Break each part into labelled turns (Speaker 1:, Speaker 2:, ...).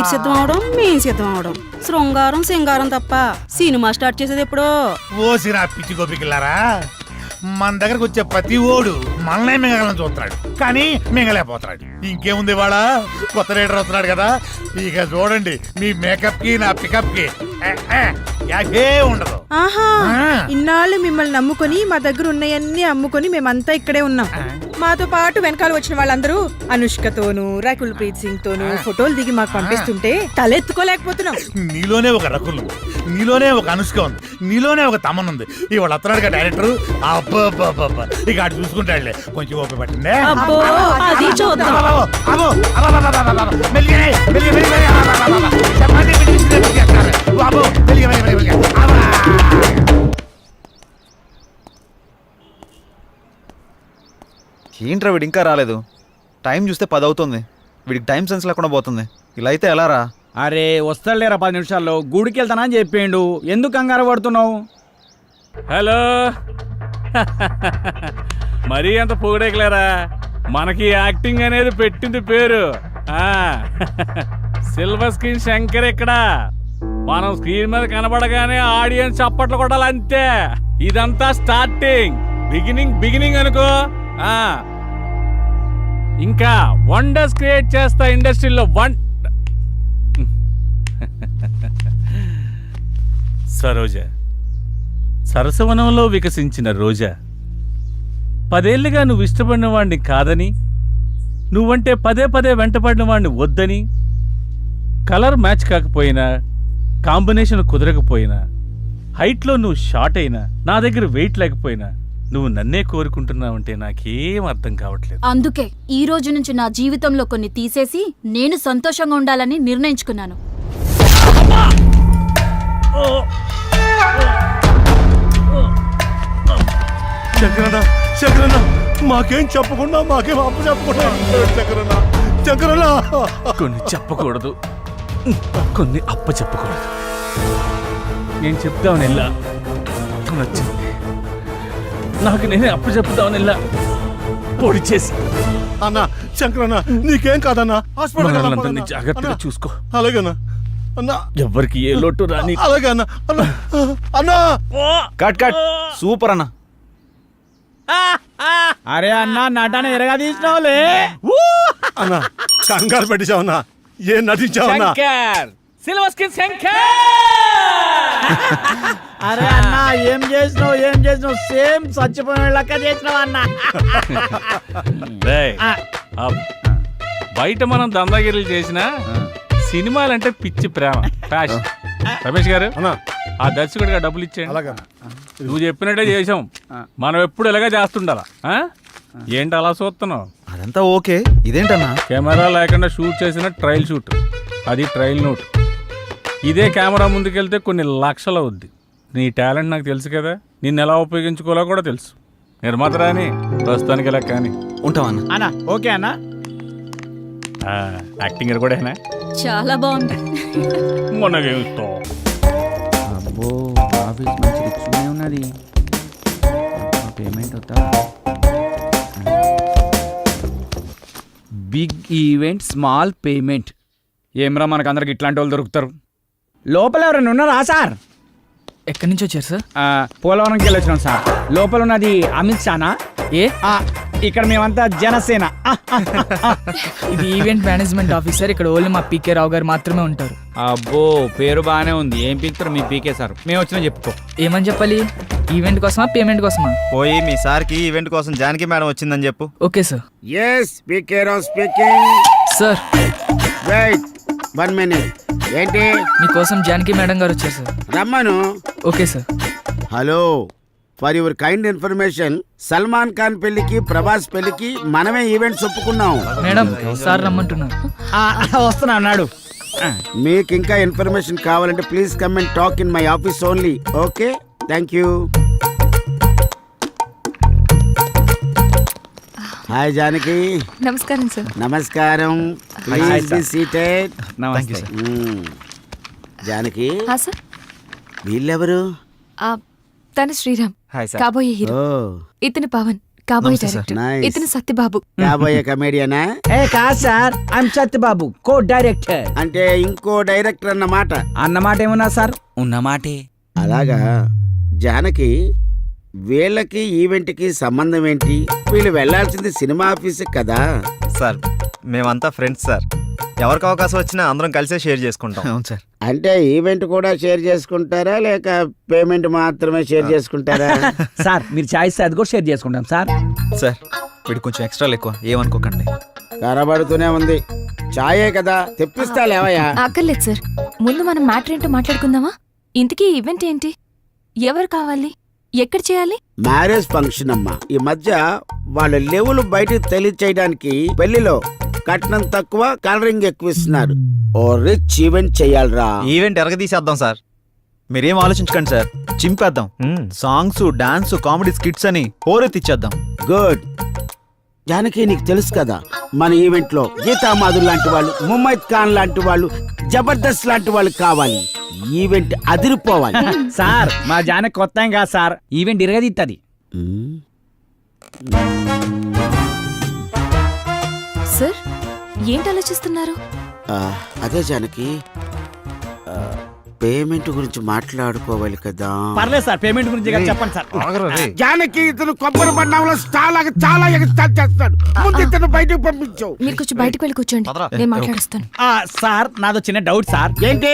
Speaker 1: Fight సిద్ధం అవడం, మేం సిద్ధం అవడం, శృంగారం సింగారం తప్ప సినిమా స్టార్ట్ చేసేది ఎప్పుడో.
Speaker 2: ఓసిరా పిచ్చి గోపికిల్లారా, మన దగ్గరకు వచ్చే ప్రతి ఓడు మనల్నే మింగలని చూస్తున్నాడు, కానీ మింగలేకపోతున్నాడు. ఇంకేముంది వాళ్ళ కొత్త రైడర్ వస్తున్నాడు కదా, ఇక చూడండి మీ మేకప్ కి నా పికప్ కి యాభే ఉండదు.
Speaker 3: ఆహా, ఇన్నాళ్ళు మిమ్మల్ని నమ్ముకొని మా దగ్గర ఉన్నాయన్నీ అమ్ముకొని మేమంతా ఇక్కడే ఉన్నాం. మాతో పాటు వెనకాల వచ్చిన వాళ్ళందరూ అనుష్కతోనూ రకుల్ ప్రీత్ సింగ్ తోనూ ఫోటోలు దిగి మాకు పంపిస్తుంటే తలెత్తుకోలేకపోతున్నాం.
Speaker 2: నీలోనే ఒక రకుల్ ఉంది, నీలోనే ఒక అనుష్క ఉంది, నీలోనే ఒక తమన్ ఉంది. ఇవాళ వస్తున్నాడు కదా డైరెక్టర్, అబ్బా ఇక అటు చూసుకుంటాడులే, కొంచెం ఓపిక పట్టిందే.
Speaker 1: అబ్బో అది చూద్దాం.
Speaker 4: ఏంట్రా వీడు ఇంకా రాలేదు? టైం చూస్తే 10 అవుతుంది. వీడికి టైం సెన్స్ లేకుండా పోతుంది. ఇలా అయితే ఎలా రా?
Speaker 5: అరే వస్తాడులేరా 10 నిమిషాల్లో. గుడికి వెళ్తానని చెప్పిండు, ఎందుకు కంగారు పడుతున్నావు?
Speaker 6: హలో మరీ అంత పొగడేకలేరా, మనకి యాక్టింగ్ అనేది పెట్టింది పేరు. సిల్వర్ స్క్రీన్ శంకర్ ఇక్కడ. మనం స్క్రీన్ మీద కనబడగానే ఆడియన్స్ చప్పట్లు కొట్టాలి అంతే. ఇదంతా స్టార్టింగ్, బిగినింగ్ అనుకో. ఇంకా వండర్స్ క్రియేట్ చేస్తా ఇండస్ట్రీలో. సరోజ, సరసవనంలో వికసించిన రోజా, 10 ఏళ్లుగా నువ్వు ఇష్టపడిన వాడిని కాదని, నువ్వంటే పదే వెంటపడిన వాడిని వద్దని, కలర్ మ్యాచ్ కాకపోయినా, కాంబినేషన్ కుదరకపోయినా, హైట్లో నువ్వు షార్ట్ అయినా, నా దగ్గర వెయిట్ లేకపోయినా, నువ్వు నన్నే కోరుకుంటున్నావంటే నాకేం అర్థం కావట్లేదు.
Speaker 7: అందుకే ఈ రోజు నుంచి నా జీవితంలో కొన్ని తీసేసి నేను సంతోషంగా ఉండాలని నిర్ణయించుకున్నాను.
Speaker 2: శంకరన్న మాకేం చెప్పకుండా, మాకేం అప్పు చెప్పకుండా శంకరన్న.
Speaker 6: కొన్ని చెప్పకూడదు, కొన్ని అప్ప చెప్పకూడదు. నేను చెప్తామని వెళ్ళా, నచ్చింది. నాకు నేనే అప్పు చెప్తామని వెళ్ళా, పొడి చేసి.
Speaker 2: అన్న శంకరన్న నీకేం కాదన్నా,
Speaker 6: మనల్ని జాగ్రత్తగా చూసుకో.
Speaker 2: అలాగేనా అన్నా,
Speaker 6: ఎవరికి ఏ లోటు రాని.
Speaker 2: అలాగే అన్న. అన్నా
Speaker 4: కట్ సూపర్ అన్న.
Speaker 5: అరే అన్న నటన ఎరగా తీసినావులే.
Speaker 2: అన్నా కంగారు పెట్టించావన్నా, ఏం నటించావన్నా?
Speaker 6: Silver screen Shankar.
Speaker 5: అరే అన్న ఏం చేసినావు? సేమ్ చచ్చిపోయిన లెక్క చేసినావు అన్న.
Speaker 6: బయట మనం దందాగిరీలు చేసినా సినిమాలంటే పిచ్చి ప్రేమ, ప్యాషన్. రమేష్ గారు, ఆ దర్శకుడిగా డబ్బులు ఇచ్చేయండి. నువ్వు చెప్పినట్టే చేసాం, మనం ఎప్పుడు ఇలాగే చేస్తుండాలా. ఏంటి అలా చూస్తున్నావు?
Speaker 4: అదంతా ఓకే, ఇదేంటన్నా?
Speaker 6: కెమెరా లేకుండా షూట్ చేసిన ట్రయల్ షూట్, అది ట్రయల్ నోట్. ఇదే కెమెరా ముందుకెళ్తే కొన్ని లక్షలు అవుద్ది. నీ టాలెంట్ నాకు తెలుసు కదా, నిన్ను ఎలా ఉపయోగించుకోవాలో కూడా తెలుసు. నిర్మాత రాని ప్రస్తుతానికి ఇలా కానీ
Speaker 4: ఉంటావన్నా.
Speaker 5: అన్న ఓకే అన్న.
Speaker 6: యాక్టింగ్ కూడా
Speaker 7: చాలా బాగుంది.
Speaker 6: మొన్నగేమిస్తావు?
Speaker 5: అబ్బో ఆఫీస్ మంచి రిచ్గానే ఉన్నది. పేమెంట్ అవుతా. Big event small payment. ఏమ్రా మనకందరికి ఇట్లాంటి వాళ్ళు దొరుకుతారు. లోపల ఎవరైనా ఉన్నారా సార్?
Speaker 8: ఎక్కడి నుంచి వచ్చారు సార్?
Speaker 5: పోలవరంకి వెళ్ళొచ్చినాం సార్. లోపల ఉన్నది అమిత్ షానా?
Speaker 8: ఏ
Speaker 5: ఇక్కడ మేమంతా జనసేన.
Speaker 8: ఇది ఈవెంట్ మేనేజ్మెంట్ ఆఫీసర్. ఇక్కడ ఓన్లీ మా పీకే రావు గారు మాత్రమే ఉంటారు.
Speaker 5: అబ్బో పేరు బాగానే ఉంది. ఏం పీకుతారు మీ పీకే సార్? మేము వచ్చినా చెప్పుకో.
Speaker 8: ఏమని చెప్పాలి? ఈవెంట్ కోసమా పేమెంట్ కోసమా?
Speaker 4: పోయి మీ సార్కి ఈవెంట్ కోసం జానకి మేడం వచ్చిందని చెప్పు.
Speaker 8: Okay sir.
Speaker 9: yes pk raw speaking
Speaker 8: sir
Speaker 9: wait 1 minute. ఏంటి?
Speaker 8: మీకోసం జానకి మేడం గారు వచ్చారు సార్.
Speaker 9: రమ్మను.
Speaker 8: Okay sir.
Speaker 9: Hello, for your kind information, Salman Khan పెళ్లికి ప్రభాస్ పెళ్లికి మనమే ఈవెంట్స్ ఒప్పుకున్నాం.
Speaker 8: మేడం సార్ రమ్మంటున్నారు.
Speaker 5: వస్తున్నా అన్నాడు.
Speaker 9: మీకు ఇంకా ఇన్ఫర్మేషన్ కావాలంటే please come and talk in my office only. Okay, thank you. Hi Janaki.
Speaker 7: నమస్కారం సార్.
Speaker 9: నమస్కారం. Please be seated.
Speaker 5: నమస్తే సార్.
Speaker 9: జానకి,
Speaker 7: సార్
Speaker 9: వీళ్ళెవరు?
Speaker 7: తన శ్రీరామ్,
Speaker 4: హాయ్ సార్.
Speaker 7: కాబోయే హీరో.
Speaker 9: ఓ,
Speaker 7: ఇతను పవన్,
Speaker 10: కాబోయే
Speaker 4: నమస్తే,
Speaker 10: డైరెక్టర్
Speaker 9: Nice.
Speaker 10: ఇతను సత్యబాబు.
Speaker 9: కాబోయే కమేడియనా
Speaker 5: ఏ కాదు sir I'm Satyababu co director
Speaker 9: అంటే ఇంకో డైరెక్టర్ అన్నమాట.
Speaker 5: అన్నమాట ఏమన్నా సార్ ఉన్నమాటే.
Speaker 9: అలాగా జానకి, వీళ్ళకి ఈవెంట్కి సంబంధం ఏంటి? వీళ్ళు వెళ్ళాల్సింది సినిమా ఆఫీస్ కదా.
Speaker 11: సార్ మేమంతా ఫ్రెండ్స్ సార్. ఎవరికి అవకాశం వచ్చినా అందరం కలిసే షేర్ చేసుకుంటాం.
Speaker 4: అవును సార్.
Speaker 9: అంటే ఈవెంట్ కూడా షేర్ చేసుకుంటారా లేక పేమెంట్ మాత్రమే షేర్ చేసుకుంటారా?
Speaker 5: సార్ మీరు ఛాయిస్ అది కూడా షేర్ చేసుకుంటాం సార్.
Speaker 4: సార్ వీడికి కొంచెం ఎక్స్ట్రాలు ఎక్కువ, ఏమనుకోకండి.
Speaker 9: కనబడుతూనే ఉంది. చాయే కదా, తెప్పిస్తా లేవయ్యా.
Speaker 10: అక్కర్లేదు సార్, ముందు మనం మ్యాటర్ ఏంటో మాట్లాడుకుందామా? ఇంతకీ ఈవెంట్ ఏంటి? ఎవరు కావాలి? ఎక్కడ చేయాలి?
Speaker 9: మ్యారేజ్ ఫంక్షన్ అమ్మా. ఈ మధ్య వాళ్ళ లెవెల్ బయటకు తెలియచేయడానికి పెళ్లిలో కట్నం తక్కువ, కలరింగ్ ఎక్కువ ఇస్తున్నారు. ఓ రిచ్ ఈవెంట్ చెయ్యాలరా.
Speaker 11: ఈవెంట్ ఎరగదీసేద్దాం సార్.
Speaker 4: మీరేం ఆలోచించకండి సార్, చింపేద్దాం. సాంగ్స్, డాన్స్, కామెడీ స్కిట్స్ అని హోరెత్తిచ్చేద్దాం.
Speaker 9: గుడ్. జానకి, నీకు తెలుసు కదా మన ఈవెంట్ లో గీతామాధుర్ లాంటి వాళ్ళు, ముమైత్ ఖాన్ లాంటి వాళ్ళు, జబర్దస్త్ లాంటి వాళ్ళు కావాలి. ఈవెంట్ అదిరిపోవాలి.
Speaker 5: సార్ మా జానకి కొత్త ఏం కాదు సార్, ఈవెంట్ ఇరగదిత్తది.
Speaker 10: సార్ ఏంటి ఆలోచిస్తున్నారు?
Speaker 9: అదే జానకి, పేమెంట్ గురించి మాట్లాడుకోవాలి కదా.
Speaker 5: పర్లేదు సార్, పేమెంట్ గురించి కదా చెప్పండి సార్.
Speaker 9: జానకి, ఇతను కొబ్బరి బండంలో చాలా ఎగస్టాల్ చేస్తాడు. ముందు ఇతను బయటకు పంపించావు.
Speaker 10: మీరు కొంచెం బయటకు వెళ్ళి కూర్చోండి, నేను మాట్లాడుస్తాను.
Speaker 5: సార్ నాదో చిన్న డౌట్ సార్.
Speaker 9: ఏంటి?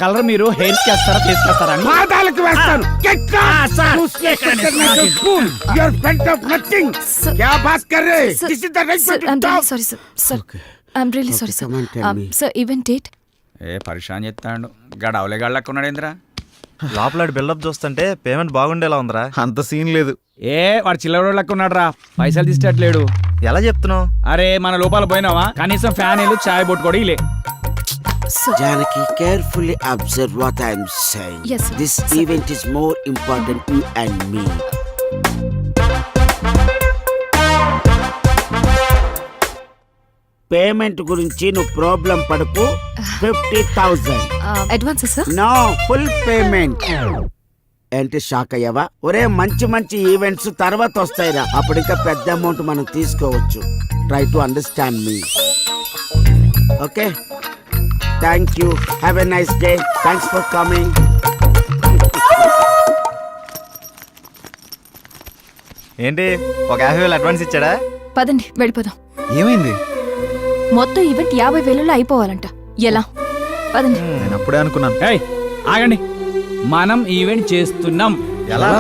Speaker 5: కలర్ మీరు హెయిర్స్ కి వేస్తారా, ఫేస్ కి వేస్తారా అని.
Speaker 9: పాదాలకు వేస్తాను.
Speaker 10: Sir event date?
Speaker 5: ఏ పరిశాన్ చెప్తాడు గడవలే గళ్ళకున్నాడు ఏంద్రా.
Speaker 11: లోపల బిల్డప్ చూస్తుంటే పేమెంట్ బాగుండేలా ఉందిరా.
Speaker 4: అంత సీన్ లేదు.
Speaker 5: ఏ వాడు చిల్లర లెక్కున్నాడు రా, పైసలు తీసేటట్లేడు.
Speaker 11: ఎలా చెప్తున్నావు?
Speaker 5: అరే మన లోపల పోయినావా, కనీసం ఫ్యాన్ వేలు చాయ్ బొట్టు కూడా ఇలే.
Speaker 9: Janaki, carefully observe what I am saying.
Speaker 10: Yes, sir.
Speaker 9: This event is more important you and me. Payment గురించి నువ్వు ప్రాబ్లం పడకు. 50,000.
Speaker 10: Advance sir?
Speaker 9: No, full payment. ఏంటి షాక్ అయ్యావా? ఒరే, మంచి మంచి ఈవెంట్స్ తర్వాత వస్తాయిరా, అప్పుడు ఇంకా పెద్ద అమౌంట్ మనం తీసుకోవచ్చు. Try to understand me. Okay, thank you. Have a nice day. Thanks for coming.
Speaker 11: ఏంటి ఒక 50,000 అడ్వాన్స్ ఇచ్చాడా?
Speaker 10: పదండి వెళ్ళిపోదాం.
Speaker 4: ఏమైంది?
Speaker 10: మొత్తం ఈవెంట్ 50,000లో అయిపోవాలంట. ఎలా? పదండి.
Speaker 4: నేను అప్పుడే అనుకున్నాను.
Speaker 5: ఏయ్ ఆగండి, మనం ఈవెంట్ చేస్తున్నాం.
Speaker 4: ఎలా?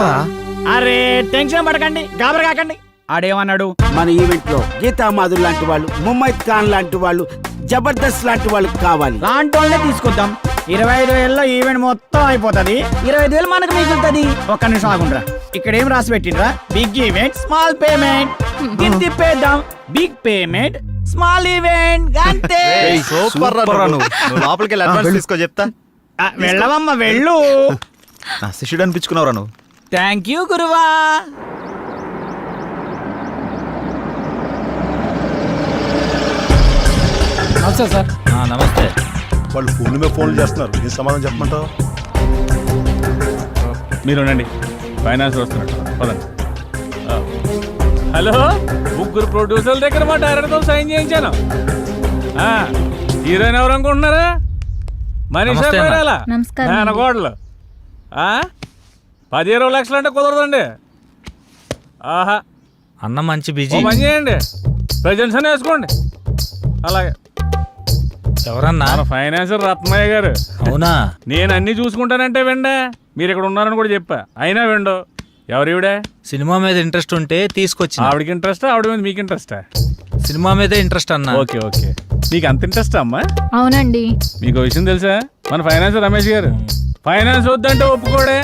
Speaker 5: అరే టెన్షన్ పడకండి, గాబర కాకండి. ఆడేమన్నాడు?
Speaker 9: మన ఈవెంట్ లో గీతామాధుర్ లాంటి వాళ్ళు, ముమైత్ ఖాన్ లాంటి వాళ్ళు, జబర్దస్త్ లాంటి వాళ్ళు కావాలి.
Speaker 5: లాంటి వాళ్ళనే తీసుకొద్దాం. 25,000లో ఈవెంట్ మొత్తం అయిపోతుంది. 25,000 మనకు మిగులుతుంది. ఒక్క నిమిషం ఆగుండ్రా, ఇక్కడ ఏం రాసి పెట్టిండ్రా? Big event small payment. ఇది తిప్పేద్దాం. బిగ్ పేమెంట్ స్మాల్ ఈవెంట్ అంతే.
Speaker 11: సూపర్ రా నువ్వు. లోపలికి వెళ్ళి అడ్వాన్స్ తీసుకో చెప్తా.
Speaker 5: వెళ్ళవమ్మ వెళ్ళు.
Speaker 4: నా శిష్యుడు అనిపించుకున్నావురా నువ్వు.
Speaker 5: థ్యాంక్ యూ గురువా.
Speaker 6: నమస్తే సార్.
Speaker 11: నమస్తే.
Speaker 12: వాళ్ళు ఫోన్ మీద ఫోన్లు చేస్తున్నారు, ఏం సమాధానం చెప్పమంటావు?
Speaker 6: మీరు ఉండండి, ఫైనాన్స్ వస్తున్నట్టు. పదండి. హలో, ముగ్గురు ప్రొడ్యూసర్ల దగ్గర మా డైరెక్టర్తో సైన్ చేయించాను. హీరోయిన్ ఎవరు అనుకుంటున్నారా? మనీషా కొయిరాల, మేనకోడలు. 10-20 లక్షలు అంటే కుదరదండి. ఆహా,
Speaker 11: అన్న మంచి
Speaker 6: ఓ
Speaker 11: బిజీ.
Speaker 6: పని చేయండి, ప్రజెంట్స్ అని వేసుకోండి. అలాగే.
Speaker 11: ఎవరన్నా?
Speaker 6: మన ఫైనాన్సర్ రత్నయ్య గారు.
Speaker 11: అవునా?
Speaker 6: నేను అన్ని చూసుకుంటానంటే వెండే, మీరు ఇక్కడ ఉన్నారని కూడా చెప్పా, అయినా వెండో. ఎవరివిడే?
Speaker 11: సినిమా మీద ఇంట్రెస్ట్ ఉంటే తీసుకొచ్చి.
Speaker 6: ఆవిడకి ఇంట్రెస్టా, ఆవిడ మీద మీకు ఇంట్రెస్టా?
Speaker 11: సినిమా మీదే ఇంట్రెస్ట్ అన్న.
Speaker 6: ఓకే ఓకే, మీకు అంత ఇంట్రెస్ట్ అమ్మా?
Speaker 7: అవునండి.
Speaker 6: మీకు విషయం తెలుసా, మన ఫైనాన్సర్ రమేష్ గారు ఫైనాన్స్ వద్దంటే ఒప్పుకోడే,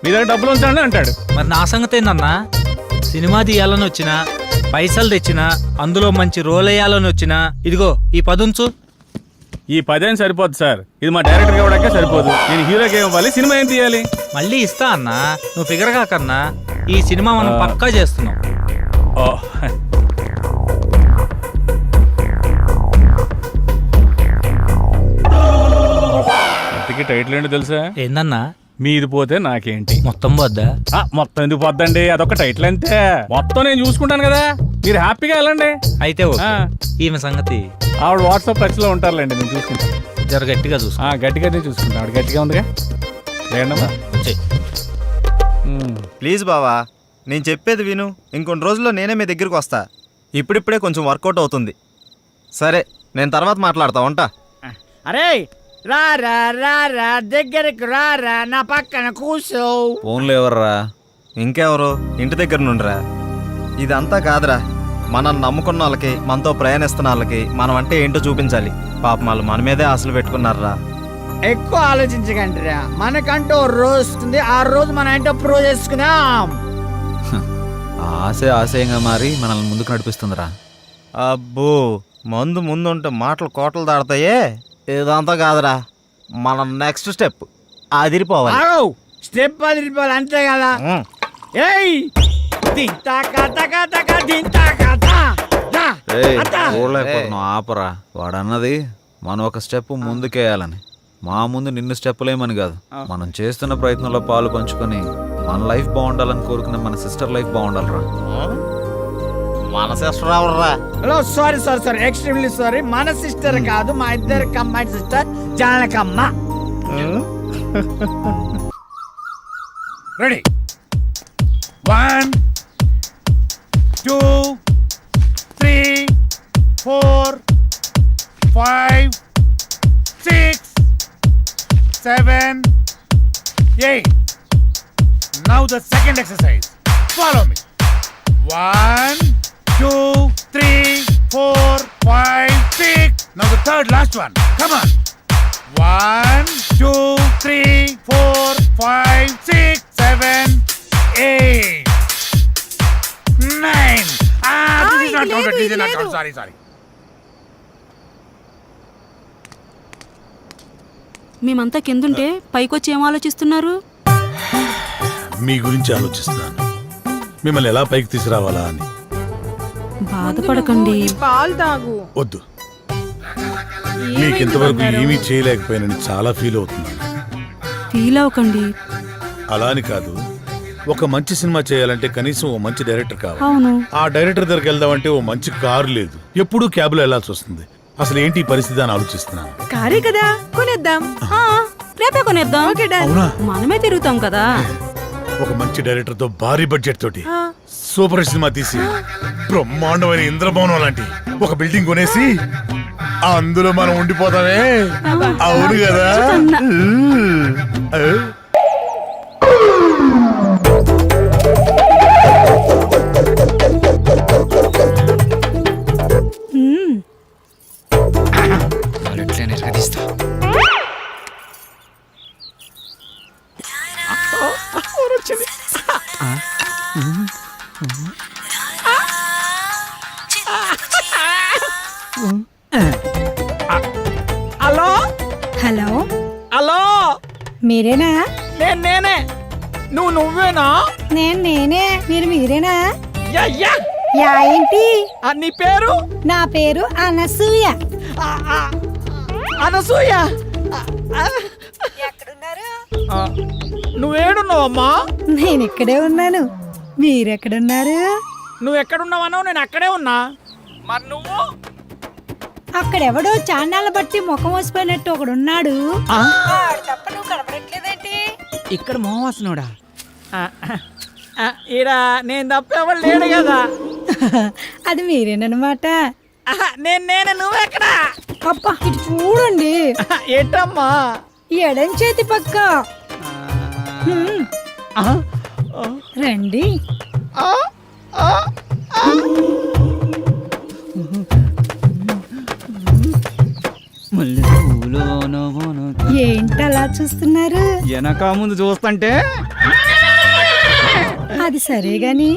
Speaker 6: మీ దగ్గర డబ్బులు ఉంచండి అంటాడు.
Speaker 11: మరి నా సంగతి ఏందన్నా? సినిమా తీయాలని వచ్చినా, పైసలు తెచ్చినా, అందులో మంచి రోల్ వేయాలని వచ్చినా, ఇదిగో ఈ 10 ఉంచు.
Speaker 6: ఈ 10 సరిపోదు సార్, ఇది మా డైరెక్టర్ ఇవ్వడానికే సరిపోదు. నేను హీరోకి ఏం ఇవ్వాలి, సినిమా ఏం తీయాలి?
Speaker 11: మళ్ళీ ఇస్తా అన్నా, నువ్వు ఫిగర్ కాకన్నా. ఈ సినిమా మనం పక్కా చేస్తున్నాం.
Speaker 6: ఓ, ఇంతకీ టైటిల్ ఏంటో తెలుసా?
Speaker 11: ఏందన్నా?
Speaker 6: మీది పోతే నాకేంటి?
Speaker 11: మొత్తం వద్దా?
Speaker 6: మొత్తం ఎందుకు పోద్దండి, అదొక టైటిల్ అంతే. మొత్తం నేను చూసుకుంటాను కదా, మీరు హ్యాపీగా వెళ్ళండి.
Speaker 11: అయితే ఓకే. ఈమె సంగతి
Speaker 6: ఆవిడ వాట్సాప్ టచ్లో ఉంటారులేండి, నేను చూసుకుంటాను.
Speaker 11: జర గట్టిగా చూసుకో.
Speaker 6: గట్టిగానే చూసుకుంటాను, ఆవిడ గట్టిగా ఉందిగా. లేదమ్మా
Speaker 11: వచ్చేయ్.
Speaker 4: ప్లీజ్ బావా, నేను చెప్పేది విను. ఇంకొన్ని రోజుల్లో నేనే మీ దగ్గరికి వస్తా. ఇప్పుడిప్పుడే కొంచెం వర్కౌట్ అవుతుంది. సరే, నేను తర్వాత మాట్లాడతా, ఉంటా.
Speaker 5: అరే రా రా రా రా దగ్గరకు రా రా నా పక్కన కూర్చో.
Speaker 4: ఫోన్లో ఎవర్రా? ఇంకెవరు? ఇంటి దగ్గర నుండిరా. ఇదంతా కాదురా, మనం నమ్ముకున్న వాళ్ళకి, మనతో ప్రయాణిస్తున్న వాళ్ళకి మనం అంటే ఏంటో చూపించాలి. పాపం వాళ్ళు మన మీదే ఆశలు పెట్టుకున్నారా.
Speaker 5: ఎక్కువ ఆలోచించకండిరా, మనకంటూ ఓ రోజు వస్తుంది, ఆ రోజు మనం ఏంటో ప్రూవ్ చేసుకున్నాం.
Speaker 4: ఆశయంగా మారి మనల్ని ముందుకు నడిపిస్తుందిరా. అబ్బో, మందు ముందుంటే మాటలు కోటలు దాడతాయే. ఇదంతా కాదురా, మన నెక్స్ట్ స్టెప్ అదిరిపోవాలి.
Speaker 5: స్టెప్ అదిరిపోవాలి అంతే కదా. ఏయ్
Speaker 4: చూడలేకపోతున్నావు, ఆపరా. వాడన్నది మనం ఒక స్టెప్ ముందుకేయాలని. మా ముందు నిన్ను స్టెప్పులేమని కాదు, మనం చేస్తున్న ప్రయత్నంలో పాలు పంచుకొని మన లైఫ్ బాగుండాలని కోరుకునే మన సిస్టర్ లైఫ్ బాగుండాలిరా. మన సిస్టర్ ఎవర్రా?
Speaker 5: Hello, sorry sorry sorry, extremely sorry. మన సిస్టర్ కాదు, మా ఇద్దరు కమ్మాయి sister Janakamma.
Speaker 2: Ready? 1 2 3 4 5 6 7 8. Now the second exercise. Follow me. 1 2 3 4 5 6. Now the third last one. Come on. 1 2 3 4 5 6 7 8 9. This is not counted. This is not counted. Sorry.
Speaker 1: మేమంతా కిందుంటే పైకొచ్చి ఏం ఆలోచిస్తున్నారు?
Speaker 12: మీ గురించి ఆలోచిస్తున్నాను, మిమ్మల్ని ఎలా పైకి తీసుకురావాలా అని.
Speaker 1: బాధపడకండి,
Speaker 3: పాలు తాగు.
Speaker 12: వద్దు, మీకు ఇంతవరకు ఏమీ చేయలేకపోయానని చాలా ఫీల్ అవుతున్నాను.
Speaker 1: ఫీల్ అవ్వకండి.
Speaker 12: అలా అని కాదు, ఒక మంచి సినిమా చేయాలంటే కనీసం ఓ మంచి డైరెక్టర్ కావాలి.
Speaker 1: అవును.
Speaker 12: ఆ డైరెక్టర్ దగ్గరికి వెళ్దామంటే ఓ మంచి కారు లేదు, ఎప్పుడూ క్యాబ్లో వెళ్లాల్సి వస్తుంది. అసలు ఏంటి ఈ పరిస్థితి అని ఆలోచిస్తున్నాను.
Speaker 3: కారే కదా, కొనేద్దాం.
Speaker 1: రేపే కొనేద్దాం.
Speaker 12: అవునా?
Speaker 1: మనమే తిరుగుతాం కదా.
Speaker 12: ఒక మంచి డైరెక్టర్ తో భారీ బడ్జెట్ తోటి సూపర్ హిట్ సినిమా తీసి బ్రహ్మాండమైన ఇంద్రభవనం లాంటి ఒక బిల్డింగ్ కొనేసి అందులో మనం ఉండిపోతామే. అవును కదా?
Speaker 5: హలో
Speaker 3: హలో
Speaker 5: హలో,
Speaker 3: మీరేనా?
Speaker 5: నేనే. నువ్వేనా?
Speaker 3: నేనే. మీరు మీరేనా?
Speaker 5: Yeah yeah.
Speaker 3: యా ఏంటి?
Speaker 5: నీ పేరు?
Speaker 3: నా పేరు అనసూయ.
Speaker 5: అనసూయ,
Speaker 3: ఎక్కడున్నారు?
Speaker 5: నువ్వేడున్నావమ్మా?
Speaker 3: నేను ఇక్కడే ఉన్నాను. మీరెక్కడున్నారు?
Speaker 5: నువ్వు ఎక్కడున్నావనో నేను అక్కడే ఉన్నా. మరి నువ్వు?
Speaker 3: అక్కడెవడో చాన్నాళ్ళ బట్టి ముఖం వసిపోయినట్టు ఒకడున్నాడు. తప్ప నువ్వు కనపడట్లేదేంటి?
Speaker 5: ఇక్కడ మోహవాసనోడా? ఈడా నేను తప్ప ఎవరు లేడు కదా.
Speaker 3: అది మీరేనమాట.
Speaker 5: నేను నువ్వెక్కడా?
Speaker 3: అబ్బా, ఇటు చూడండి.
Speaker 5: ఏంటమ్మా?
Speaker 3: ఎడం చేతి పక్క. రండి. ఏంటలా చూస్తున్నారు?
Speaker 5: వెనక ముందు చూస్తుంటే.
Speaker 3: అది సరే గాని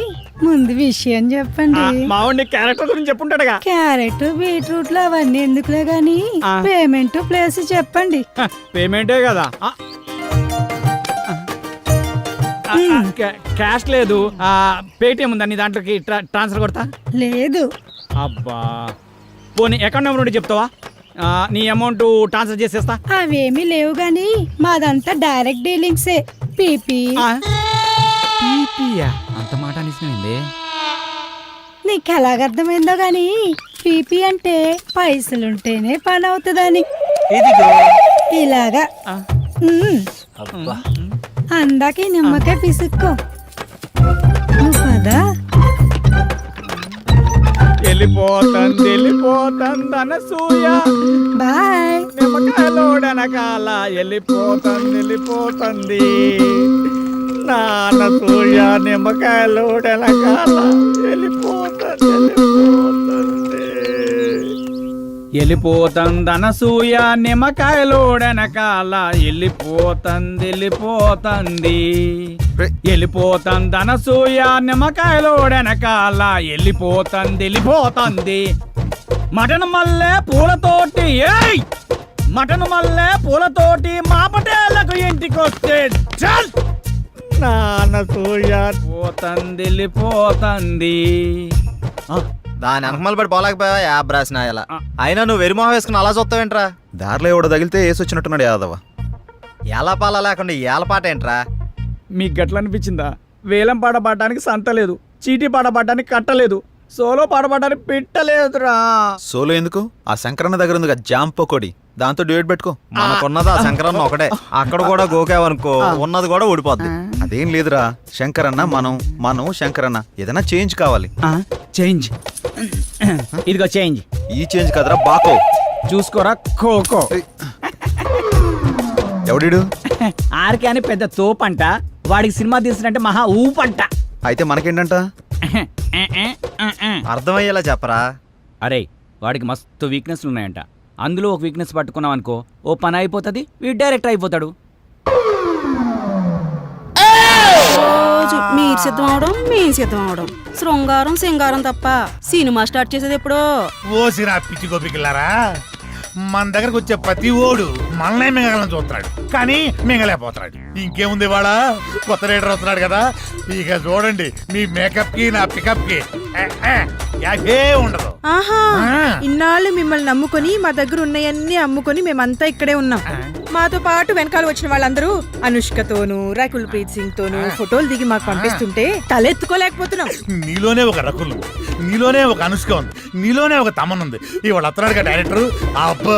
Speaker 3: ముందు విషయం చెప్పండి.
Speaker 5: మావాడి క్యారెక్టర్ గురించి చెప్పుంటాడుగా.
Speaker 3: క్యారెట్ బీట్రూట్లు అవన్నీ ఎందుకులే గాని పేమెంట్ ప్లేస్ చెప్పండి.
Speaker 5: పేమెంటే కదా. క్యాష్ లేదు, పేటిఎం ఉందా నీ దాంట్లోకి ట్రాన్స్ఫర్ కొడతా?
Speaker 3: లేదు.
Speaker 5: అబ్బా, పోనీ అకౌంట్ నెంబర్ ఉంటే చెప్తావా? నీ అమౌంట్ ట్రాన్స్ఫర్ చేసేస్తా.
Speaker 1: అవేమీ లేవు గాని మాదంతా డైరెక్ట్ డీలింగ్సే. పీపీ
Speaker 5: పీపీయా? అంత మాట అనిసినండి.
Speaker 1: నీకు ఎలాగర్థమైందో గాని పీపీ అంటే పైసలుంటేనే పని అవుతుందని. ఇలాగా అందాక ఈ నిమ్మకాయ పిసుక్కో. నువ్వు పదా
Speaker 5: వెళ్ళిపోతుంది అనసూయ,
Speaker 1: బాయ్.
Speaker 5: నిమ్మకాయలోడనకాల వెళ్ళిపోతుంది నా అనసూయ, నిమ్మకాయలోడనకాల వెళ్ళిపోతుంది అనసూయ, నిమ్మకాయలోడనకాల వెళ్ళిపోతుంది అనసూయ, నిమ్మకాయలోడనకాల వెళ్ళిపోతుంది. మటన్ మల్లె పూలతోటి మటన్ మల్లె పూలతోటి మా పటేళ్లకు ఇంటికొస్తే చల్ నానసూయ వెళ్ళిపోతుంది.
Speaker 11: దాని అంకమలు పడి పోలేకపోయా యాబ్ రాసిన ఇలా. అయినా నువ్వు వెరిమోహం వేసుకుని అలా చూస్తావేంట్రా?
Speaker 4: దారిలో ఎవడ తగిలితే వేసి వచ్చినట్టున్నాడు యాదవ.
Speaker 11: ఎలా పాల లేకుండా ఏల పాట ఏంట్రా?
Speaker 5: మీకు గట్ల అనిపించిందా? వేలం పాట పాడడానికి సంత లేదు, చీటీ పాట పాడడానికి కట్టలేదు, సోలో పాట పాడడానికి పెట్టలేదురా.
Speaker 4: సోలో ఎందుకు? ఆ శంకరన్న దగ్గర ఉంది జామ్ పకోడి, దాంతో డ్యూయట్ పెట్టుకో.
Speaker 11: మనకున్నది ఆ శంకరన్న ఒకటే. అక్కడ కూడా గోకావనుకో ఉన్నది కూడా ఊడిపోద్ది.
Speaker 4: అదేం లేదురా, శంకరన్న మనం శంకరన్న ఏదైనా చేంజ్ కావాలి.
Speaker 5: చేంజ్ ఇదిగో చేంజ్.
Speaker 4: ఈ చేంజ్ కదరా బాకో.
Speaker 5: చూసుకోరా ఖోఖో.
Speaker 4: ఎవడిడు?
Speaker 5: ఆర్కే అని పెద్ద తోపంట, వాడికి సినిమా తీసినట్టే మహా ఊపంట.
Speaker 4: అయితే మనకేంటంట?
Speaker 11: అర్థమయ్యేలా చెప్పరా.
Speaker 5: అరే వాడికి మస్తు వీక్నెస్లు ఉన్నాయంట. అందులో ఒక వీక్నెస్ పట్టుకున్నాం అనుకో, ఓ పని అయిపోతుంది, వీడు డైరెక్టర్ అయిపోతాడు.
Speaker 1: రోజు మీరు సిద్ధం అవడం మేము సిద్ధం అవడం, శృంగారం సింగారం తప్ప సినిమా స్టార్ట్ చేసేది ఎప్పుడో.
Speaker 2: ఓసిరా పిచ్చి గోపికలారా, మన దగ్గరకు వచ్చే ప్రతి ఓడు మనల్నే మింగలని చూస్తున్నాడు, కానీ మింగలేకపోతున్నాడు. ఇంకేముంది వాళ్ళ కొత్త రైడర్ వస్తున్నాడు కదా, ఇక చూడండి మీ మేకప్ కి నా పికప్ కి యాభే ఉండదు.
Speaker 3: ఆహా, ఇన్నాళ్ళు మిమ్మల్ని నమ్ముకొని మా దగ్గర ఉన్నాయన్నీ అమ్ముకొని మేమంతా ఇక్కడే ఉన్నాం. మాతో పాటు వెనకాల వచ్చిన వాళ్ళందరూ అనుష్కతోనూ రకుల్ ప్రీత్ సింగ్ తోనూ ఫోటోలు దిగి మాకు పంపిస్తుంటే తలెత్తుకోలేకపోతున్నాం.
Speaker 2: నీలోనే ఒక రకుల్ ఉంది, నీలోనే ఒక అనుష్క ఉంది, నీలోనే ఒక తమన్ ఉంది. ఇవాళ వస్తున్నాడు కదా డైరెక్టర్, అబ్బా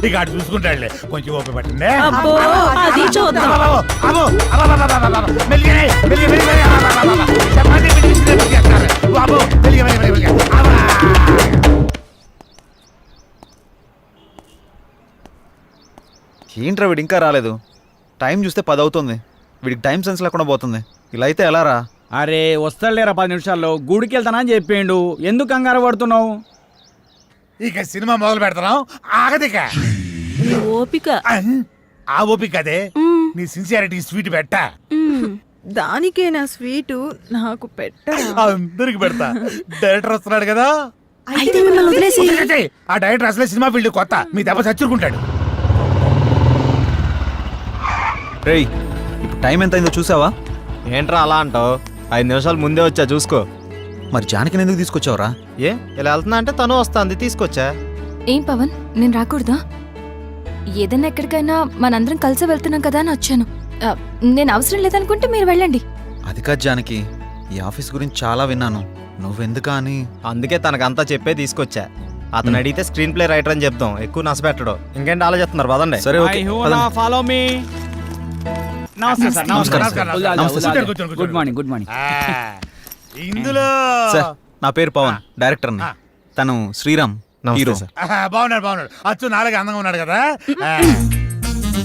Speaker 2: ఇక అటు చూసుకుంటాడులే. కొంచెం ఓపిక పట్టిందే.
Speaker 1: అబ్బో, అది చూద్దాం.
Speaker 4: ఏంట్రా వీడు ఇంకా రాలేదు? టైం చూస్తే 10 అవుతుంది. వీడికి టైం సెన్స్ లేకుండా పోతుంది. ఇలా అయితే ఎలా రా?
Speaker 5: అరే వస్తాడులేరా 10 నిమిషాల్లో, గుడికి వెళ్తానని చెప్పిండు, ఎందుకు కంగారు పడుతున్నావు?
Speaker 2: ఇక సినిమా మొదలు పెడతాం, ఆగదిక.
Speaker 1: నీ ఓపిక.
Speaker 2: ఆ ఓపిక అదే నీ సిన్సియారిటీ స్వీట్ పెట్ట.
Speaker 3: దానికే నా స్వీటు నాకు పెట్టరా?
Speaker 2: అందరికి పెడతా. డైరెక్టర్ వస్తున్నాడు కదా,
Speaker 1: అయితే మిమ్మల్ని వదిలేసి
Speaker 2: ఆ డైరెక్టర్ అసలే సినిమా ఫీల్డ్ కొత్త, మీ దెబ్బ చచ్చుకుంటాడు.
Speaker 4: రేయ్, ఇప్పుడు టైం ఎంత అయిందో చూసావా?
Speaker 11: ఏంట్రా అలా అంటావు? 5 నిమిషాలు ముందే వచ్చా చూసుకో.
Speaker 4: మరి జానకిని ఎందుకు తీసుకొచ్చావురా?
Speaker 11: ఏ ఇలా వెళ్తున్నా అంటే తను వస్తుంది, తీసుకొచ్చా.
Speaker 10: ఏం పవన్, నేను రాకూడదా? ఏదన్నా ఎక్కడికైనా మనందరం కలిసి వెళ్తున్నాం కదా అని వచ్చాను. నేను అవసరం లేదనుకుంటే మీరు వెళ్ళండి.
Speaker 4: అది కాదు జానకి, ఈ ఆఫీస్ గురించి చాలా విన్నాను, నువ్వెందుకా అని.
Speaker 11: అందుకే తనకంతా చెప్పే తీసుకొచ్చా. అతను అడిగితే స్క్రీన్ ప్లే రైటర్ అని చెప్తాం, ఎక్కువ నష్టపెట్టడు. ఇంకేంటి ఆలోచిస్తున్నారు? పదండి.
Speaker 4: సరే ఓకే,
Speaker 5: ఫాలో మీ. నమస్తే సార్.
Speaker 4: నమస్కారం.
Speaker 5: నమస్తే. Good morning. Good morning.
Speaker 2: ఇందులో
Speaker 4: సార్, నా పేరు పవన్, డైరెక్టర్ ని. తను శ్రీరామ్, హీరో.
Speaker 2: బాగున్నాడు. అచ్చు నాలుగు అందంగా ఉన్నాడు కదా.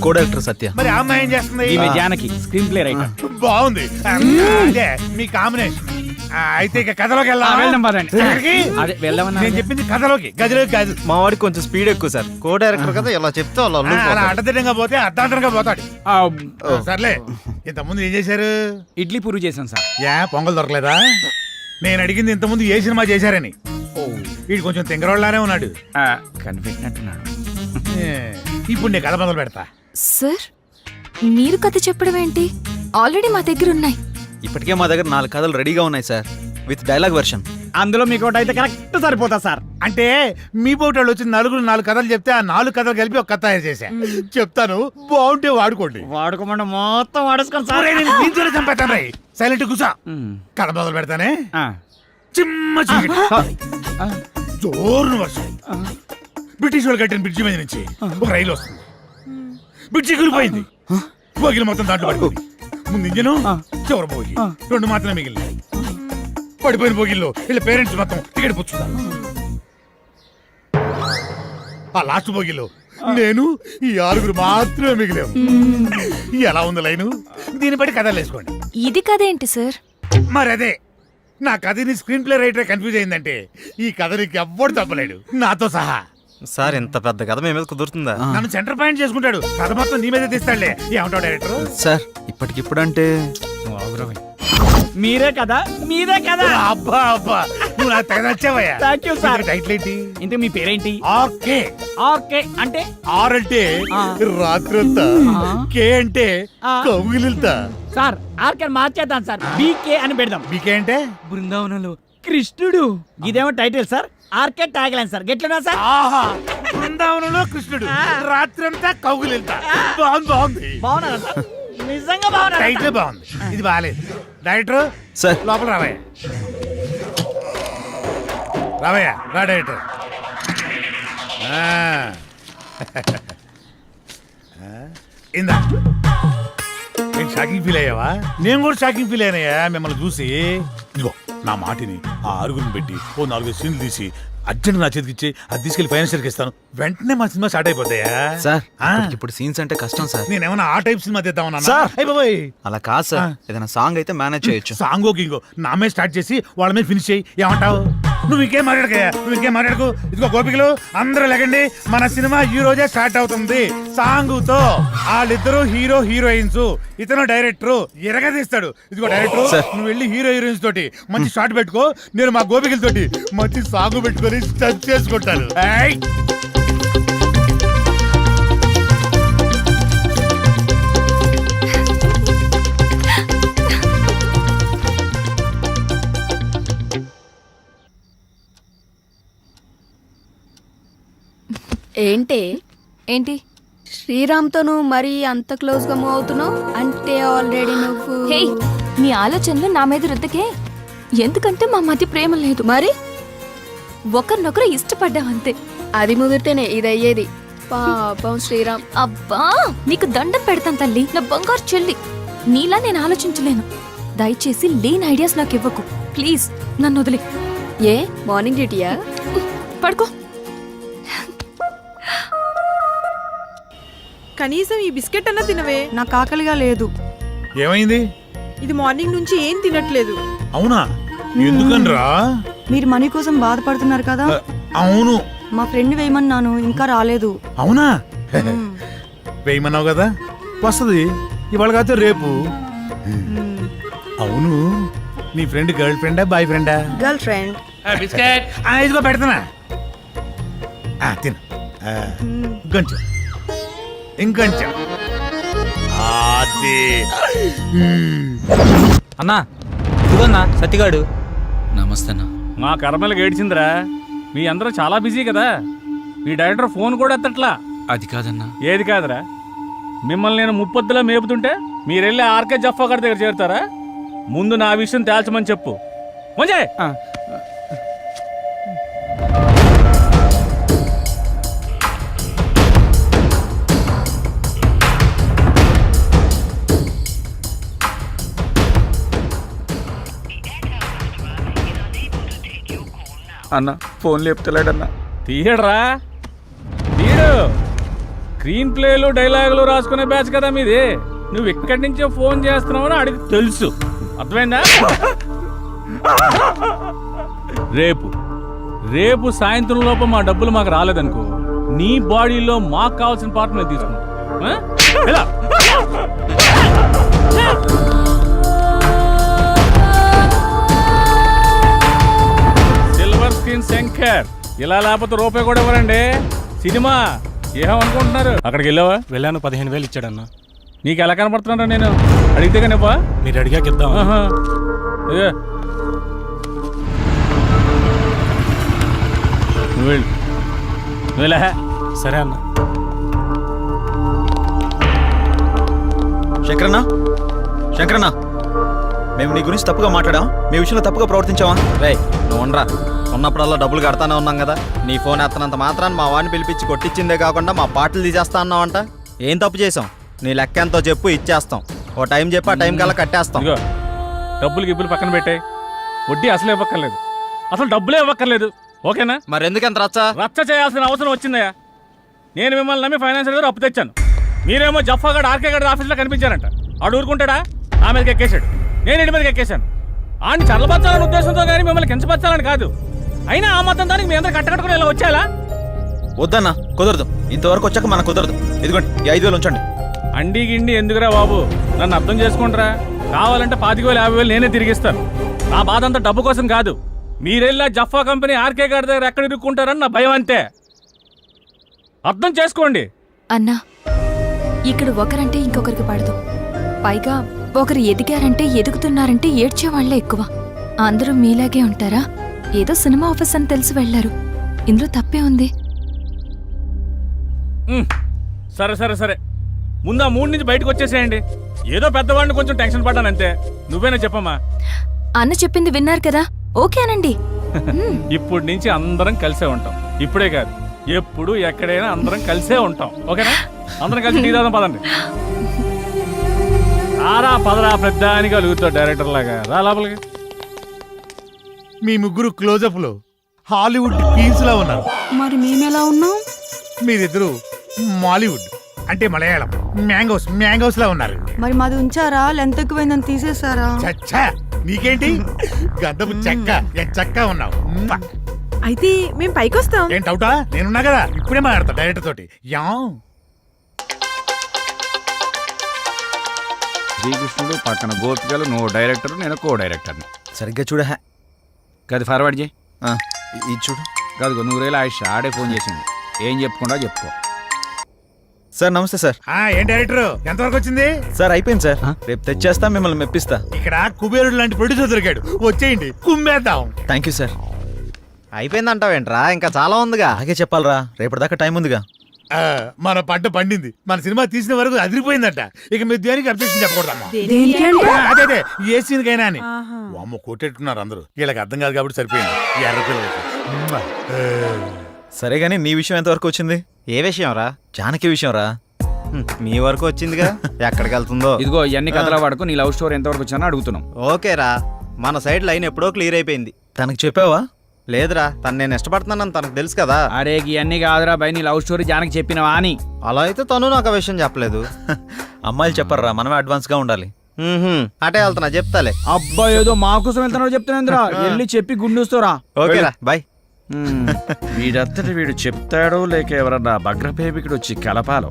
Speaker 4: కో డైరెక్టర్ సత్య.
Speaker 2: మరి ఆ అమ్మాయి ఏం చేస్తుంది?
Speaker 5: ఈమె జానకి, స్క్రీన్ ప్లే రైటర్.
Speaker 2: బాగుంది, అదే మీ కాంబినేషన్. అయితే ఇక కథలోకి
Speaker 5: వెళ్దాం పదండి. అదే వెళ్దామన్నా.
Speaker 2: నేను చెప్పింది కథలోకి, గదిలోకి కాదు.
Speaker 11: మా వాడికి కొంచెం స్పీడ్ ఎక్కువ సార్, కో డైరెక్టర్ కదా, ఇలా చెప్తే వాళ్ళు
Speaker 2: అలా అడ్డదిడ్డంగా పోతే అర్ధాంతరంగా పోతాడు. సర్లే, ఇంతకుముందు ఏం చేశారు?
Speaker 5: ఇడ్లీ పూరి చేశాను సార్.
Speaker 2: పొంగల్ దొరకలేదా? నేను అడిగింది ఇంతకుముందు ఏ సినిమా చేశారని. వీడు కొంచెం తింగరోళ్ళలానే ఉన్నాడు.
Speaker 5: కనిపెట్టినట్టున్నాడు.
Speaker 2: ఇప్పుడు నేను కథ మొదలు పెడతా.
Speaker 10: సార్, మీరు కథ చెప్పడం ఏంటి? ఆల్రెడీ మా దగ్గర ఉన్నాయి.
Speaker 4: ఇప్పటికే మా దగ్గర 4 కథలు రెడీగా ఉన్నాయి సార్, విత్ డైలాగ్ వెర్షన్.
Speaker 5: అందులో మీకు ఒకటి అయితే కరెక్ట్ సరిపోతా సార్.
Speaker 2: అంటే మీ పోటీ వచ్చి నలుగురు 4 కథలు చెప్తే ఆ 4 కథలు కలిపి ఒక కథ తయారు చేశా. చెప్తాను, బాగుంటే వాడుకోండి.
Speaker 5: వాడుకోమంటే మొత్తం వాడేసుకోండి సార్.
Speaker 2: దీంతోనే చంపేస్తాను రై. సైలెంట్ కూసా. కథ మొదలు పెడతానే. చిమ్మ చీకటి, జోరున వర్షం, బ్రిటిష్ వాళ్ళు కట్టిన బ్రిడ్జి మీద నుంచి ఒక రైలు వస్తుంది. బ్రిడ్జి కూలిపోయింది, బోగిలు మొత్తం దాంట్లో పడిపోయింది. ముందు ఇంజను, చివరి బోగి 2 మాత్రమే మిగిలినాయి. పడిపోయిన బోగిల్లో వీళ్ళ పేరెంట్స్ మొత్తం టికెట్ పుచ్చుతారు. ఆ లాస్ట్ బోగిలో నేను ఈ 6 మాత్రమే మిగిలాము. ఎలా ఉంది లైను? దీన్ని బట్టి కథలు వేసుకోండి.
Speaker 10: ఇది కదేంటి సార్?
Speaker 2: మరి అదే, నా కథని స్క్రీన్ ప్లే రైటర్ కన్ఫ్యూజ్ అయిందంటే ఈ కథ నీకు ఎవ్వడు తప్పలేడు, నాతో సహా.
Speaker 11: సార్ ఇంత పెద్ద కథ మీ మీద కుదురుతుందా?
Speaker 2: నన్ను సెంటర్ పాయింట్ చేసుకుంటాడు, కథ మొత్తం నీ మీద తీస్తాడులే. ఏమంటావు డైరెక్టర్?
Speaker 4: సార్ ఇప్పటికిప్పుడంటే
Speaker 5: మీరే కదా, మీరే కదా.
Speaker 2: అబ్బా అబ్బా, నువ్వు నాకు తెగ నచ్చావయ్యా.
Speaker 5: Thank you sir.
Speaker 2: టైటిల్ ఏంటి?
Speaker 5: ఇంతకు మీ పేరేంటి?
Speaker 2: ఓకే.
Speaker 5: ఓకే అంటే
Speaker 2: ఆర్ అంటే రాత్రంతా, కే అంటే కౌగిలిల్తా.
Speaker 5: సార్ ఆర్కే మార్చేద్దాం సార్, బీకే అని పెడదాం.
Speaker 2: బీకే అంటే
Speaker 5: బృందావనంలో కృష్ణుడు. ఇదేమో title sir, RK tag line sir. గెట్లున్నా సార్?
Speaker 2: ఆహా, బృందావనంలో కృష్ణుడు, రాత్రంతా కౌగిలిల్తా. బాగుంది, బాగుంది.
Speaker 5: బాగున్నారా సార్? నిజంగా బాగున్నా.
Speaker 2: టైటిల్ బాగుంది, ఇది బాగాలేదు. డైరెక్టర్
Speaker 4: సార్
Speaker 2: లోపల రావయ్యా. రావయ్యా, రా డైరెక్టర్. ఇందా, నేను షాకింగ్ ఫీల్ అయ్యావా? నేను కూడా షాకింగ్ ఫీల్ అయ్యానయ్యా మిమ్మల్ని చూసి. ఇదిగో నా మాటిని ఆ 6 పెట్టి ఓ 4 సీన్లు తీసి అర్జెంట్ నా చేతికి ఇచ్చి అది తీసుకెళ్లి ఫైనాన్షియల్కి ఇస్తాను. వెంటనే మా సినిమా స్టార్ట్ అయిపోతాయా?
Speaker 4: సార్ ఇప్పుడు సీన్స్ అంటే కష్టం సార్.
Speaker 2: నేనేమన్నా ఆ టైప్ సినిమా తీద్దామన్నా?
Speaker 4: సార్.
Speaker 2: అయిపోయి
Speaker 4: అలా కాదు సార్, ఏదైనా సాంగ్ అయితే మేనేజ్ చేయొచ్చు.
Speaker 2: సాంగో గింగో నా మీద స్టార్ట్ చేసి వాళ్ళ మీద ఫినిష్ చేయి. ఏమంటావు? నువ్వు ఇంకేం మాట్లాడకయ్యా, నువ్వు ఇంకేం మాట్లాడకు. ఇదిగో గోపికలు అందరూ లేకండి, మన సినిమా ఈ రోజే స్టార్ట్ అవుతుంది. సాంగుతో వాళ్ళిద్దరు హీరో హీరోయిన్స్, ఇతను డైరెక్టర్ ఎరగదీస్తాడు. ఇదిగో డైరెక్టర్, నువ్వు వెళ్ళి హీరో హీరోయిన్స్ తోటి మంచి షాట్ పెట్టుకో, నేను మా గోపికలతోటి మంచి సాంగ్ పెట్టుకొని టచ్ చేసుకుంటాను.
Speaker 7: ఏంటి
Speaker 10: ఏంటి?
Speaker 7: శ్రీరామ్తో నువ్వు మరీ అంత క్లోజ్ గా మూవ్ అవుతున్నావు అంటే ఆల్రెడీ నువ్వు.
Speaker 10: హే, నీ ఆలోచనలు నా మీద రుద్దకే. ఎందుకంటే మా మధ్య ప్రేమ లేదు.
Speaker 7: మరి
Speaker 10: ఒకరినొకరు ఇష్టపడ్డాం అంతే.
Speaker 7: అది ముదిరితేనే ఇది అయ్యేది. పాపం శ్రీరామ్.
Speaker 10: అబ్బా, నీకు దండం పెడతాను తల్లి, నా బంగారు చెల్లి. నీలా నేను ఆలోచించలేను. దయచేసి లేని ఐడియాస్ నాకు ఇవ్వకు ప్లీజ్. నన్ను వదిలే.
Speaker 7: ఏ మార్నింగ్ డ్యూటీయా?
Speaker 10: పడుకో.
Speaker 3: కనీసం ఈ బిస్కెట్ అన్నా తినవే.
Speaker 1: నాకు ఆకలిగా లేదు.
Speaker 2: ఏమైంది?
Speaker 3: ఇది మార్నింగ్ నుంచి ఏం తినట్లేదు.
Speaker 2: అవునా? ఎందుకనరా?
Speaker 1: మీరు మనీ కోసం బాధపడుతున్నారు కదా.
Speaker 2: అవును,
Speaker 1: మా ఫ్రెండ్ వేయమన్నాను, ఇంకా రాలేదు.
Speaker 2: అవునా? వేయమన్నావు కదా, వస్తుంది ఇవాళ కాదు రేపు. అవును, నీ ఫ్రెండ్ గర్ల్ ఫ్రెండా బాయ్ ఫ్రెండా?
Speaker 1: Girl friend.
Speaker 2: ఇదిగో పెడతానా, తిను. ఇంకొంచెం ఇంకొంచెం.
Speaker 11: అన్నా ఇదిగోన్నా సత్తిగాడు. నమస్తే అన్న.
Speaker 6: మా కర్మలకు ఏడ్చిందిరా. మీ అందరూ చాలా బిజీ కదా, మీ డైరెక్టర్ ఫోన్ కూడా ఎత్తట్లా.
Speaker 11: అది కాదన్నా.
Speaker 6: ఏది కాదురా? మిమ్మల్ని నేను ముప్పొద్దులా మేపుతుంటే మీరెళ్ళి ఆర్కే జఫా గారి దగ్గర చేరుతారా? ముందు నా విషయం తేల్చమని చెప్పు. మంచి
Speaker 5: అన్న ఫోన్ లేపుతలేడన్నా.
Speaker 6: తీయడరా, తీయడు. స్క్రీన్ ప్లేలు డైలాగులు రాసుకునే బ్యాచ్ కదా మీది. నువ్వు ఎక్కడి నుంచో ఫోన్ చేస్తున్నావని అడిగి తెలుసు. అర్థమైందా? రేపు సాయంత్రం లోపు మా డబ్బులు మాకు రాలేదనుకో, నీ బాడీలో మాకు కావాల్సిన పార్ట్ మేము తీసుకుంటాం. సిల్వర్ స్క్రీన్ శంకర్, ఇలా లేకపోతే రూపాయి కూడా ఇవ్వరండి. సినిమా ఏమనుకుంటున్నారు? అక్కడికి వెళ్ళావా?
Speaker 11: వెళ్ళాను, 15,000 ఇచ్చాడన్నా.
Speaker 6: నీకు ఎలా కనపడుతున్నారా? నేను అడిగితే కనివ్వా?
Speaker 11: మీరు అడిగాక ఇద్దాం.
Speaker 6: నువ్వు వెళ్ళు నువ్వులే.
Speaker 11: సరే అన్న.
Speaker 4: శంకరన్న, శంకరన్న, మేము నీ గురించి తప్పుగా మాట్లాడాం, మీ విషయంలో తప్పుగా ప్రవర్తించావా? రే నువ్వు ఉండరా, ఉన్నప్పుడల్లా డబ్బులు కడతానే ఉన్నాం కదా. నీ ఫోన్ ఎత్తనంత మాత్రాన్ని మా వాడిని పిలిపించి కొట్టించిందే కాకుండా మా పాటలు తీసేస్తా అన్నావంట. ఏం తప్పు చేసాం? నీ లెక్క ఎంతో చెప్పు, ఇచ్చేస్తాం. ఓ టైం చెప్పి ఆ టైం కల్లా కట్టేస్తాం.
Speaker 6: ఇదిగో డబ్బులు గిబ్బులు పక్కన పెట్టాయి, వడ్డీ అసలు ఇవ్వక్కర్లేదు, అసలు డబ్బులే ఇవ్వక్కర్లేదు. ఓకేనా?
Speaker 4: మరి ఎందుకంత రచ్చ?
Speaker 6: రచ్చ చేయాల్సిన అవసరం వచ్చిందయ్యా. నేను మిమ్మల్ని నమ్మి ఫైనాన్షియల్ గారు అప్పు తెచ్చాను. మీరేమో జఫాగడ్ ఆర్కే గడ్ ఆఫీస్లో కనిపించారంట. ఆడు ఊరుకుంటాడా? ఆ మీదకి ఎక్కేశాడు, నేను ఇంటి మీదకి ఎక్కేశాను. ఆడిని చల్లబచ్చాలనే ఉద్దేశంతో కానీ మిమ్మల్ని కించపరచాలని కాదు. అయినా ఆ మొత్తం దానికి మీ అందరూ కట్టకట్టుకుని ఇలా వచ్చేలా?
Speaker 4: వద్దన్నా, కుదరదు. ఇంతవరకు వచ్చాక మనకు కుదరదు. ఇదిగోండి ఈ 5,000 ఉంచండి.
Speaker 6: అండి గిండి ఎందుకురా బాబు, నన్ను అర్థం చేసుకుంటారా? కావాలంటే 25,000 50,000 నేనే తిరిగిస్తాను. నా బాధ అంతా డబ్బు కోసం కాదు. మీరెళ్ళా జఫా కంపెనీ ఆర్కే గారి దగ్గర ఎక్కడ ఇరుక్కుంటారని నా భయం అంతే. అర్థం చేసుకోండి.
Speaker 10: అన్నా, ఇక్కడ ఒకరంటే ఇంకొకరికి పడదు. పైగా ఒకరు ఎదిగారంటే ఎదుగుతున్నారంటే ఏడ్చేవాళ్లే ఎక్కువ. అందరూ మీలాగే ఉంటారా? ఏదో సినిమా ఆఫీస్ అని తెలిసి వెళ్లారు. ఇందులో తప్పే ఉంది.
Speaker 6: సరే సరే సరే, ముందు ఆ 3 నుంచి బయటకు వచ్చేసేయండి. ఏదో పెద్దవాడిని కొంచెం టెన్షన్ పడ్డానంతే. నువ్వేనా చెప్పమ్మా?
Speaker 10: అన్న చెప్పింది విన్నారు కదా, ఓకే అనండి.
Speaker 6: ఇప్పటి నుంచి అందరం కలిసే ఉంటాం. ఇప్పుడే కాదు, ఎప్పుడు ఎక్కడైనా అందరం కలిసే ఉంటాం. ఓకేనా? అందరం కలిసి టీ తాగుదాం పదండి. రారా పదరా, పెద్దానికి అలుగుతావు డైరెక్టర్ లాగా. రా లోపలికి.
Speaker 2: మీ ముగ్గురు క్లోజప్ లో హాలీవుడ్ క్వీన్స్ లా ఉన్నారు.
Speaker 1: మరి మేమెలా ఉన్నాం?
Speaker 2: మీరిద్దరు మాలీవుడ్ అంటే మలయాళం మ్యాంగోస్ లా ఉన్నారు.
Speaker 3: మరి మాది ఉంచారా? లెంత్ ఎక్కువైందని తీసేసారా?
Speaker 2: చచ్చా, నీకేంటి గద్దపు చెక్క చెక్క ఉన్నావు.
Speaker 3: అయితే మేము పైకి వస్తాం.
Speaker 2: ఏం డౌటా? నేనున్నా కదా, ఇప్పుడే మాట్లాడతా డైరెక్టర్ తోటి. యా
Speaker 5: శ్రీకృష్ణుడు పక్కన గోపికలు, నువ్వు డైరెక్టర్, నేను కో డైరెక్టర్ని.
Speaker 4: సరిగ్గా చూడ.
Speaker 5: గది ఫార్వర్డ్ చేయి.
Speaker 4: ఇది చూడు.
Speaker 5: కాదు, 100 ఆయుష్ ఆడే ఫోన్ చేసింది. ఏం చెప్పుకుండా చెప్పుకో.
Speaker 4: సార్ నమస్తే సార్.
Speaker 2: ఏం డైరెక్టర్ ఎంతవరకు వచ్చింది?
Speaker 4: సార్ అయిపోయింది సార్, రేపు తెచ్చేస్తా, మిమ్మల్ని మెప్పిస్తా.
Speaker 2: ఇక్కడ కుబేరుడు లాంటి ప్రొడ్యూసర్ దొరికాడు, వచ్చేయండి కుమ్మేద్దాం.
Speaker 4: Thank you sir.
Speaker 11: అయిపోయిందంటావేంట్రా? ఇంకా చాలా ఉందిగా.
Speaker 4: అలాగే చెప్పాలరా, రేపటిదాకా టైం ఉందిగా.
Speaker 2: మన పంట పండింది, మన సినిమా తీసిన వరకు అదిరిపోయిందట. ఇక మీరు దేనికి అబ్జెక్షన్ చెప్పకూడదమ్మా. అదే ఏ సీన్కైనా అని. అమ్మ కొట్టేట్టుకున్నారు అందరూ. వీళ్ళకి అర్థం కాదు కాబట్టి సరిపోయింది. ఎర్ర పిల్లలకి.
Speaker 4: సరే గానీ నీ విషయం ఎంతవరకు వచ్చింది?
Speaker 11: ఏ విషయం రా?
Speaker 4: జానకి విషయం రా.
Speaker 11: మీ వరకు వచ్చిందిగా, ఎక్కడికి వెళ్తుందో.
Speaker 5: ఇదిగో ఇవన్నీ కథల వాడుకు నీ లవ్ స్టోరీ ఎంతవరకు వచ్చినా అడుగుతున్నాం.
Speaker 11: ఓకేరా, మన సైడ్ లైన్ ఎప్పుడో క్లియర్ అయిపోయింది.
Speaker 4: తనకు చెప్పావా?
Speaker 11: లేదురా, తను నేను ఇష్టపడుతున్నానని తనకు తెలుసు కదా.
Speaker 5: అరే ఇవన్నీ కాదురా బై, నీ లవ్ స్టోరీ జానకి చెప్పినవా అని.
Speaker 11: అలా అయితే తను నాకు ఆ విషయం చెప్పలేదు.
Speaker 4: అమ్మాయిలు చెప్పర్రా, మనమే అడ్వాన్స్ గా ఉండాలి.
Speaker 11: అటే వెళ్తున్నా, చెప్తాలే.
Speaker 5: అబ్బా ఏదో మా కోసం వెళ్తున్నాడు చెప్తున్నా. వెళ్ళి చెప్పి గుండూస్తోరా.
Speaker 11: ఓకేరా బాయ్.
Speaker 5: వీడంతటి వీడు చెప్తాడో లేక ఎవరన్నా భగ్రపేమికుడు వచ్చి కలపాలో.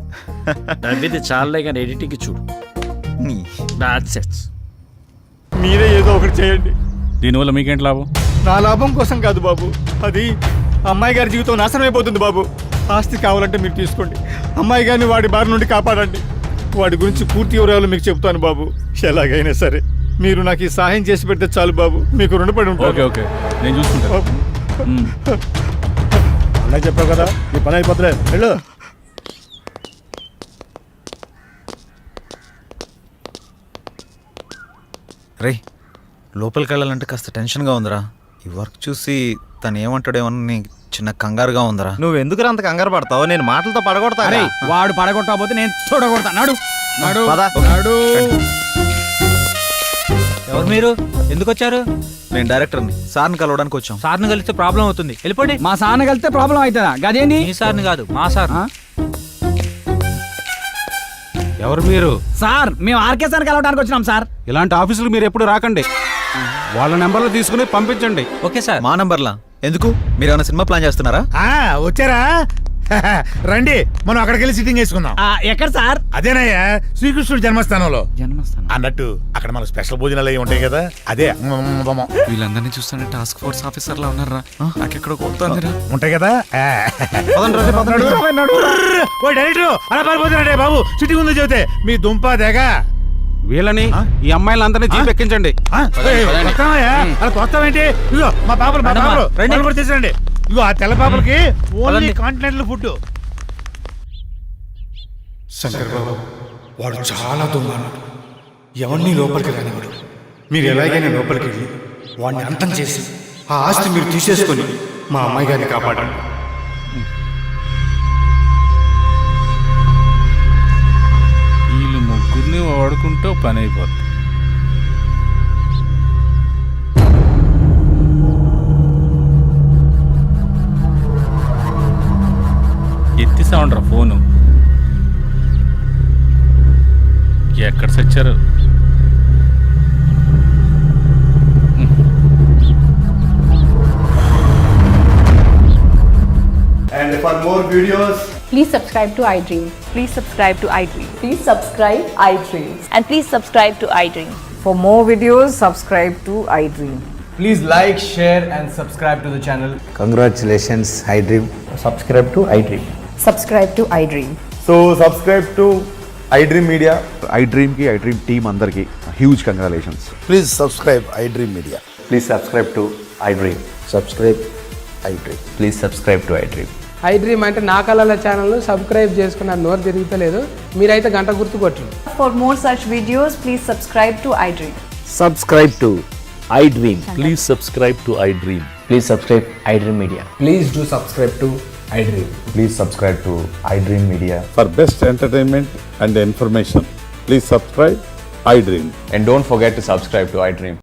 Speaker 5: నవ్వింది చాలే కానీ ఎడిటింగ్ చూడు.
Speaker 12: మీరే ఏదో ఒకటి చేయండి.
Speaker 6: దీనివల్ల మీకేంటి లాభం?
Speaker 12: నా లాభం కోసం కాదు బాబు, అది అమ్మాయి గారి జీవితం నాశనం అయిపోతుంది బాబు. ఆస్తి కావాలంటే మీరు తీసుకోండి, అమ్మాయి గారిని వాడి బారి నుండి కాపాడండి. వాడి గురించి పూర్తి వివరాలు మీకు చెప్తాను బాబు. ఎలాగైనా సరే మీరు నాకు ఈ సహాయం చేసి పెడితే చాలు బాబు, మీకు రుణపడి ఉంటాను.
Speaker 6: ఓకే ఓకే, నేను చూసుకుంటాను.
Speaker 12: అలా చెప్పావు కదా, నీ పని అయిపోతులే, వెళ్ళు.
Speaker 4: రే లోపలికి వెళ్ళాలంటే కాస్త టెన్షన్గా ఉందిరా. ఈ వర్క్ చూసి తను ఏమంటాడేమని చిన్న కంగారుగా ఉందిరా.
Speaker 11: నువ్వు ఎందుకు అంత కంగారు పడతావు? నేను మాటలతో పడగొడతా.
Speaker 5: వాడు పడగొట్టకపోతే నేను చూడగొడతా. నాడు
Speaker 11: ఎవరు మీరు? ఎందుకు వచ్చారు?
Speaker 4: నేను డైరెక్టర్ని, సార్ని కలవడానికి వచ్చాం.
Speaker 11: సార్ని కలిస్తే ప్రాబ్లం అవుతుంది, వెళ్ళిపోండి.
Speaker 5: మా సార్ని కలిస్తే ప్రాబ్లం అవుతుందా? గదేంటి?
Speaker 11: మీ సార్ని కాదు, మా సార్. ఎవరు మీరు?
Speaker 5: సార్ మేము ఆర్కే సార్ కలవడానికి వచ్చినాం సార్.
Speaker 13: ఇలాంటి ఆఫీసులు మీరు ఎప్పుడు రాకండి, వాళ్ళ నెంబర్లు తీసుకుని పంపించండి.
Speaker 11: Okay sir.
Speaker 4: మా నంబర్లా ఎందుకు? మీరు ఏమైనా సినిమా ప్లాన్ చేస్తున్నారా?
Speaker 2: వచ్చారా? రండి, మనం అక్కడికి వెళ్ళి సిట్టింగ్ వేసుకుందాం.
Speaker 5: ఎక్కడ సార్?
Speaker 2: అదేనయ్యా, శ్రీకృష్ణుడు జన్మస్థానంలో.
Speaker 5: జన్మస్థానం
Speaker 2: అన్నట్టు అక్కడ మన స్పెషల్ భోజనాలు అవి ఉంటాయి కదా, అదే
Speaker 13: వీళ్ళందరినీ చూస్తానే టాస్క్ ఫోర్స్ ఆఫీసర్ లా ఉన్నారా? నాకెక్కడ కొడుతుందిరా.
Speaker 2: ఉంటాయి కదా. డైరెక్టర్ అలా పారిపోతున్నాడే బాబు, సిట్టింగ్ ఉందో చెబితే మీ దుంప దేగ.
Speaker 13: వీళ్ళని ఈ అమ్మాయిలందరినీ జీప్ ఎక్కించండి.
Speaker 2: అలా తోస్తావేంటి? ఇదిగో మా పాపలు తీసుకురండి. ఇగో ఆ తెల్ల పాపలకి ఓన్లీ కాంటినెంటల్ ఫుడ్.
Speaker 12: శంకర్ బాబు వాడు చాలా దుర్మార్గుడు. ఎవరిని లోపలికి రానివాడు. మీరు ఎలాగైనా లోపలికి వెళ్ళి వాడిని అంతం చేసి ఆ ఆస్తి మీరు తీసేసుకొని మా అమ్మాయి గారిని కాపాడండి.
Speaker 6: వీళ్ళు ముగ్గురిని వాడుకుంటూ పని అయిపోతుంది. ఎత్తి సౌండ్రా ఫోను. ఎక్కడ సచ్చారు?
Speaker 12: And for more videos,
Speaker 10: Please subscribe to iDream. Please subscribe to iDream. Please subscribe iDream. And please subscribe to iDream.
Speaker 8: For more videos, subscribe to iDream.
Speaker 5: Please like, share and subscribe to the channel.
Speaker 9: Congratulations iDream.
Speaker 5: Subscribe to iDream.
Speaker 10: Subscribe to iDream.
Speaker 12: so subscribe to iDream Media.
Speaker 13: iDream కి iDream team అందరికి huge congratulations.
Speaker 9: Please subscribe iDream media.
Speaker 5: Please subscribe to iDream.
Speaker 9: Subscribe iDream.
Speaker 5: Please subscribe to iDream.
Speaker 8: iDream అంటే నా కళల channel subscribe చేసుకున్న నోరు తిరుగుతలేదు. మీరైతే గంట గుర్తు కొట్టండి.
Speaker 10: For more such videos, please subscribe to iDream.
Speaker 9: Subscribe to iDream.
Speaker 6: Please subscribe to iDream.
Speaker 5: Please subscribe iDream Media. Please do subscribe to iDream.
Speaker 13: Please subscribe to iDream media.
Speaker 12: For best entertainment and information, please subscribe iDream.
Speaker 13: And don't forget to subscribe to iDream.